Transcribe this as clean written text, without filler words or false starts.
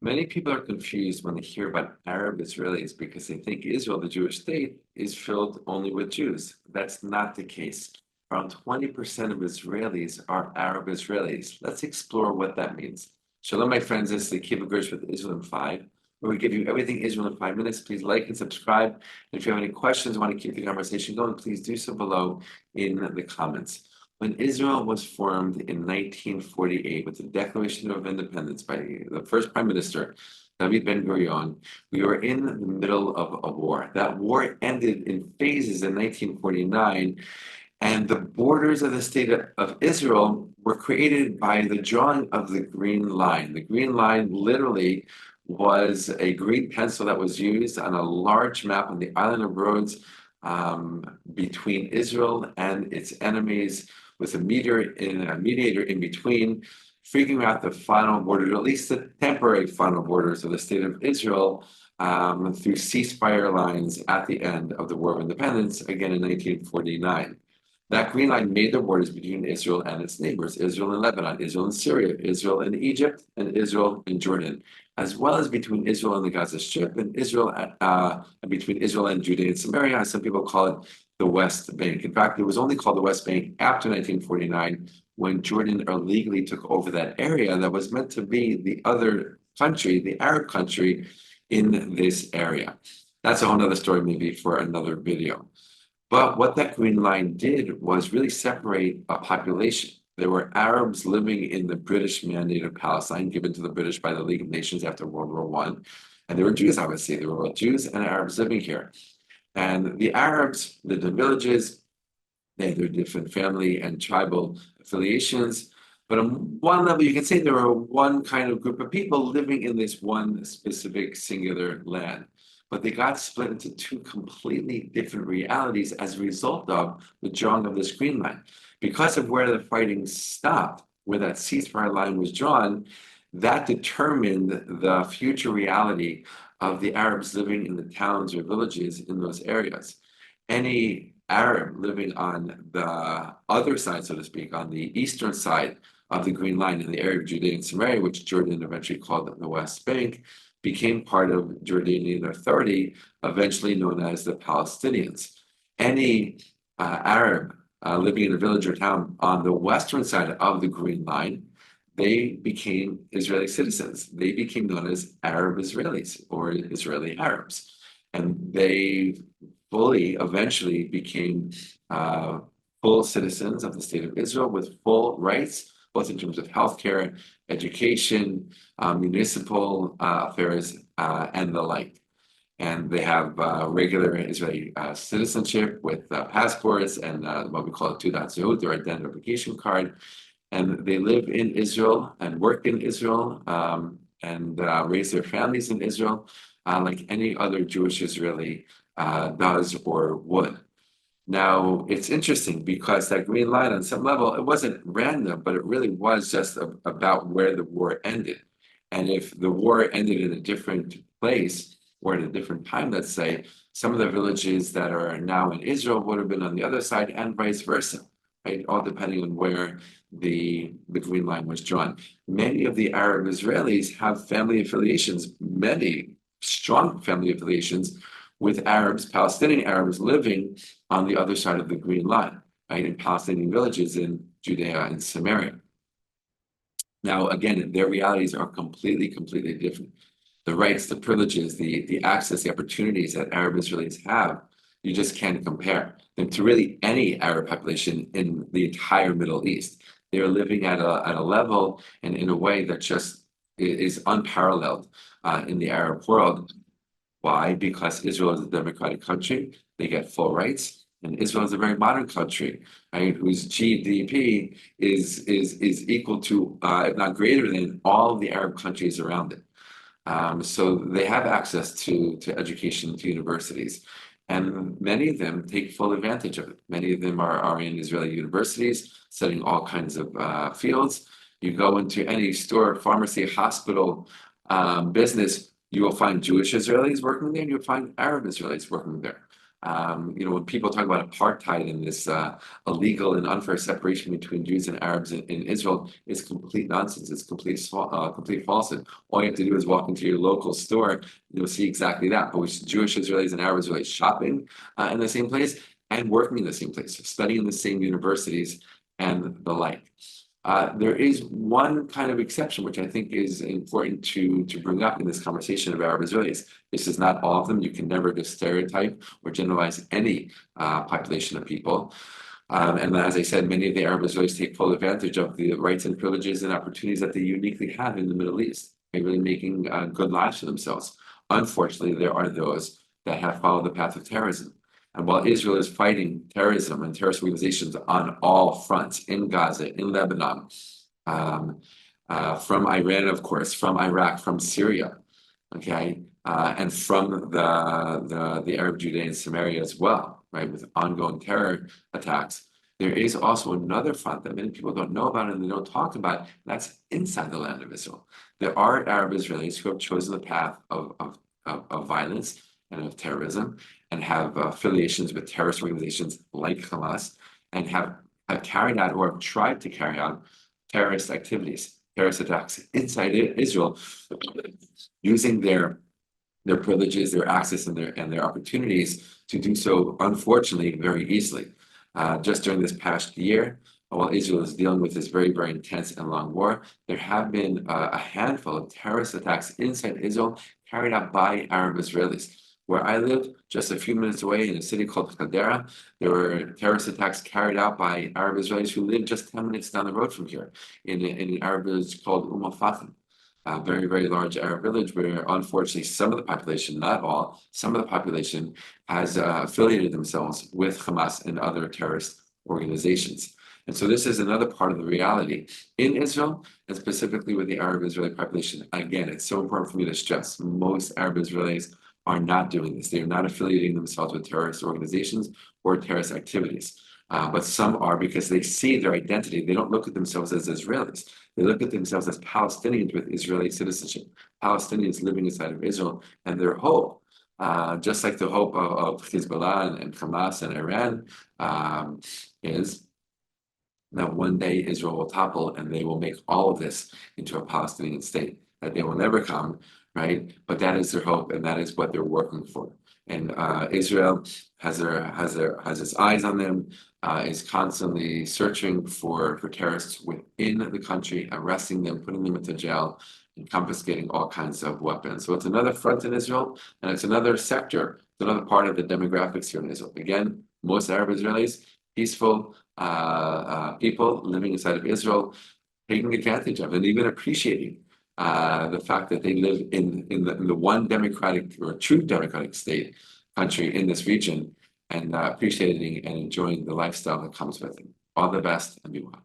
Many people are confused when they hear about Arab Israelis because they think Israel, the Jewish state, is filled only with Jews. That's not the case. Around 20% of Israelis are Arab Israelis. Let's explore what that means. Shalom, my friends. This is the Kiva Gersh with Israel in 5, where we give you everything Israel in 5 minutes. Please like and subscribe. And if you have any questions, want to keep the conversation going, please do so below in the comments. When Israel was formed in 1948 with the Declaration of Independence by the first Prime Minister, David Ben-Gurion, we were in the middle of a war. That war ended in phases in 1949, and the borders of the state of Israel were created by the drawing of the Green Line. The Green Line literally was a green pencil that was used on a large map on the island of Rhodes between Israel and its enemies, with a mediator in between, figuring out the final borders, or at least the temporary final borders of the state of Israel through ceasefire lines at the end of the War of Independence, again in 1949. That green line made the borders between Israel and its neighbors, Israel and Lebanon, Israel and Syria, Israel and Egypt, and Israel and Jordan, as well as between Israel and the Gaza Strip, and between Israel and Judea and Samaria, as some people call it, the West Bank. In fact, it was only called the West Bank after 1949, when Jordan illegally took over that area that was meant to be the other country, the Arab country in this area. That's a whole other story, maybe for another video. But what that green line did was really separate a population. There were Arabs living in the British mandated Palestine, given to the British by the League of Nations after World War I. And there were Jews, obviously. There were both Jews and Arabs living here. And the Arabs lived in villages. They had their different family and tribal affiliations. But on one level, you can say there were one kind of group of people living in this one specific singular land. But they got split into two completely different realities as a result of the drawing of this green line. Because of where the fighting stopped, where that ceasefire line was drawn, that determined the future reality of the Arabs living in the towns or villages in those areas. Any Arab living on the other side, so to speak, on the eastern side of the Green Line in the area of Judea and Samaria, which Jordan eventually called the West Bank, became part of Jordanian Authority, eventually known as the Palestinians. Any Arab living in a village or town on the western side of the Green Line, they became Israeli citizens. They became known as Arab Israelis or Israeli Arabs. And they fully eventually became full citizens of the state of Israel with full rights, both in terms of healthcare, education, municipal affairs, and the like. And they have regular Israeli citizenship with passports and what we call a Teudat Zehut, their identification card. And they live in Israel and work in Israel and raise their families in Israel like any other Jewish Israeli does or would. Now, it's interesting because that green line, on some level, it wasn't random, but it really was just about where the war ended. And if the war ended in a different place or at a different time, let's say, some of the villages that are now in Israel would have been on the other side and vice versa, right? All depending on where the green line was drawn. Many of the Arab Israelis have family affiliations, many strong family affiliations with Arabs, Palestinian Arabs living on the other side of the Green Line, right, in Palestinian villages in Judea and Samaria. Now, again, their realities are completely different. The rights, the privileges, the access, the opportunities that Arab Israelis have, you just can't compare them to really any Arab population in the entire Middle East. They are living at a level and in a way that just is unparalleled in the Arab world. Why? Because Israel is a democratic country. They get full rights. And Israel is a very modern country, right, whose GDP is equal to, if not greater than, all the Arab countries around it. So they have access to education, to universities. And many of them take full advantage of it. Many of them are in Israeli universities, studying all kinds of fields. You go into any store, pharmacy, hospital, business, you will find Jewish Israelis working there, and you'll find Arab Israelis working there. When people talk about apartheid and this illegal and unfair separation between Jews and Arabs in Israel, it's complete nonsense. It's complete falsehood. All you have to do is walk into your local store, you'll see exactly that. But with Jewish Israelis and Arab Israelis shopping in the same place and working in the same place, studying in the same universities and the like. There is one kind of exception, which I think is important to bring up in this conversation of Arab Israelis. This is not all of them. You can never just stereotype or generalize any population of people. And as I said, many of the Arab Israelis take full advantage of the rights and privileges and opportunities that they uniquely have in the Middle East, by really making good lives for themselves. Unfortunately, there are those that have followed the path of terrorism. And while Israel is fighting terrorism and terrorist organizations on all fronts, in Gaza, in Lebanon, from Iran, of course, from Iraq, from Syria, okay, and from the Arab Judea and Samaria as well, right, with ongoing terror attacks, there is also another front that many people don't know about and they don't talk about. That's inside the land of Israel. There are Arab Israelis who have chosen the path of violence and of terrorism, and have affiliations with terrorist organizations like Hamas, and have carried out or have tried to carry out terrorist activities, terrorist attacks inside Israel, using their privileges, their access, and their opportunities to do so, unfortunately, very easily. Just during this past year, while Israel is dealing with this very, very intense and long war, there have been a handful of terrorist attacks inside Israel carried out by Arab Israelis. Where I live, just a few minutes away in a city called Caldera, there were terrorist attacks carried out by Arab Israelis who live just 10 minutes down the road from here in an Arab village called Fatim, a very, very large Arab village where unfortunately some of the population, not all, some of the population has affiliated themselves with Hamas and other terrorist organizations. And so this is another part of the reality in Israel, and specifically with the Arab Israeli population. Again, it's so important for me to stress, most Arab Israelis are not doing this. They are not affiliating themselves with terrorist organizations or terrorist activities. But some are because they see their identity. They don't look at themselves as Israelis. They look at themselves as Palestinians with Israeli citizenship, Palestinians living inside of Israel, and their hope, just like the hope of Hezbollah and Hamas and Iran, is that one day Israel will topple and they will make all of this into a Palestinian state, that they will never come, right? But that is their hope, and that is what they're working for. And Israel has its eyes on them, is constantly searching for terrorists within the country, arresting them, putting them into jail, and confiscating all kinds of weapons. So it's another front in Israel, and it's another sector, it's another part of the demographics here in Israel. Again, most Arab Israelis, peaceful people living inside of Israel, taking advantage of and even appreciating the fact that they live in the one democratic or true democratic country in this region, and appreciating and enjoying the lifestyle that comes with it. All the best, and be well.